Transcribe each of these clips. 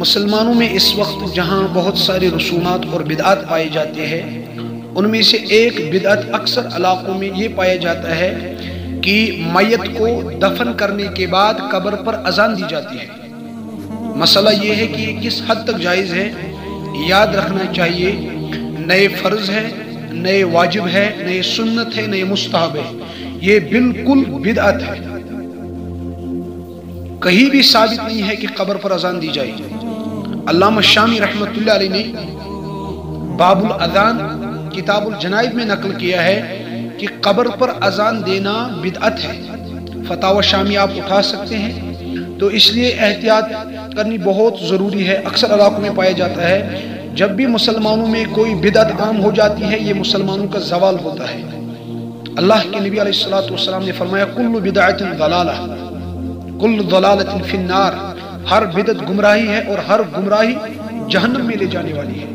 مسلمانوں میں اس وقت جہاں بہت سارے رسومات اور بدعات پائے جاتے ہیں، ان میں سے ایک بدعت اکثر علاقوں میں یہ پایا جاتا ہے کہ میت کو دفن کرنے کے بعد قبر پر اذان دی جاتی ہے۔ مسئلہ یہ ہے کہ یہ کس حد تک جائز ہے؟ یاد رکھنا چاہیے، نئے فرض ہے، نئے واجب ہے، نئے سنت ہے، نئے مستحب ہے، یہ بالکل بدعت ہے۔ کہیں بھی ثابت نہیں ہے کہ قبر پر اذان دی جائے۔ علامہ شامی رحمۃ اللہ علیہ نے باب الاذان کتاب الجنائز میں نقل کیا ہے کہ قبر پر اذان دینا بدعت ہے۔ فتاوی شامی آپ اٹھا سکتے ہیں۔ تو اس لیے احتیاط کرنی بہت ضروری ہے۔ اکثر علاقوں میں پایا جاتا ہے جب بھی مسلمانوں میں کوئی بدعت عام ہو جاتی ہے، یہ مسلمانوں کا زوال ہوتا ہے۔ اللہ کے نبی علیہ الصلوۃ والسلام نے فرمایا کل بدعت ضلالہ کل ضلالۃ فی النار، ہر بدعت گمراہی ہے اور ہر گمراہی جہنم میں لے جانے والی ہے۔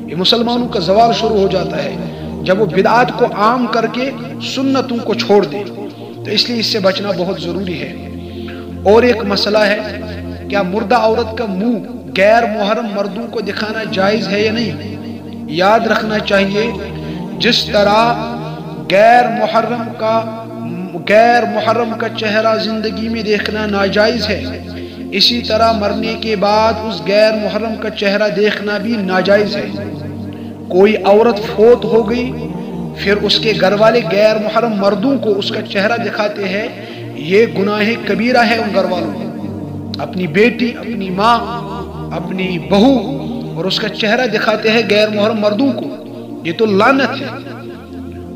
یہ مسلمانوں کا زوال شروع ہو جاتا ہے جب وہ بدعات کو عام کر کے سنتوں کو چھوڑ دیں، تو اس لیے اس سے بچنا بہت ضروری ہے۔ اور ایک مسئلہ ہے، کیا مردہ عورت کا منہ غیر محرم مردوں کو دکھانا جائز ہے یا نہیں؟ یاد رکھنا چاہیے، جس طرح غیر محرم کا چہرہ زندگی میں دیکھنا ناجائز ہے، اسی طرح مرنے کے بعد اس غیر محرم کا چہرہ دیکھنا بھی ناجائز ہے۔ کوئی عورت فوت ہو گئی، پھر اس کے گھر والے غیر محرم مردوں کو اس کا چہرہ دکھاتے ہیں، یہ گناہ کبیرہ ہے ان گھر والوں کو۔ اپنی بیٹی، اپنی ماں، اپنی بہو اور اس کا چہرہ دکھاتے ہیں غیر محرم مردوں کو، یہ تو لعنت ہے۔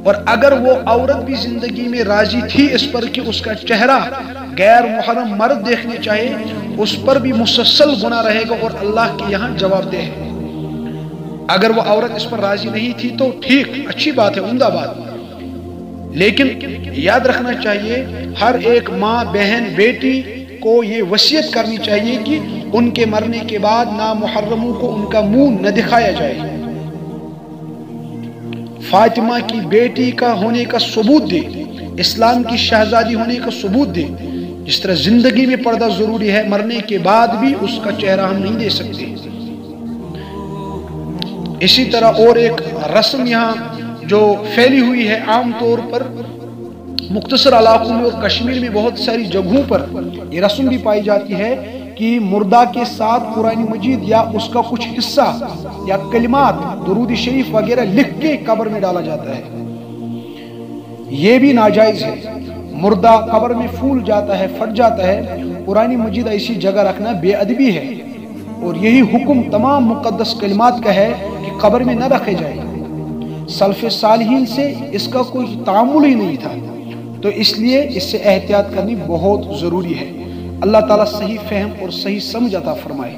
اور اگر وہ عورت بھی زندگی میں راضی تھی اس پر کہ اس کا چہرہ غیر محرم مرد دیکھنے چاہے، اس پر بھی مسلسل گناہ رہے گا اور اللہ کے یہاں جواب دہ ہے۔ اگر وہ عورت اس پر راضی نہیں تھی تو ٹھیک، اچھی بات ہے، عمدہ بات، لیکن یاد رکھنا چاہیے ہر ایک ماں، بہن، بیٹی کو یہ وصیت کرنی چاہیے کہ ان کے مرنے کے بعد نامحرموں کو ان کا منہ نہ دکھایا جائے۔ فاطمہ کی بیٹی کا ہونے کا ثبوت دے، اسلام کی شہزادی ہونے کا ثبوت دے۔ جس طرح زندگی میں پردہ ضروری ہے، مرنے کے بعد بھی اس کا چہرہ ہم نہیں دے سکتے۔ اسی طرح اور ایک رسم یہاں جو پھیلی ہوئی ہے عام طور پر مختصر علاقوں میں اور کشمیر میں بہت ساری جگہوں پر یہ رسم بھی پائی جاتی ہے کہ مردہ کے ساتھ قرآن مجید یا اس کا کچھ حصہ یا کلمات، درود شریف وغیرہ لکھ کے قبر میں ڈالا جاتا ہے، یہ بھی ناجائز ہے۔ مردہ قبر میں پھول جاتا ہے، پھٹ جاتا ہے، قرآن مجید ایسی جگہ رکھنا بے ادبی ہے، اور یہی حکم تمام مقدس کلمات کا ہے کہ قبر میں نہ رکھے جائے۔ سلف صالحین سے اس کا کوئی تعامل ہی نہیں تھا، تو اس لیے اس سے احتیاط کرنی بہت ضروری ہے۔ اللہ تعالیٰ صحیح فہم اور صحیح سمجھ عطا فرمائے۔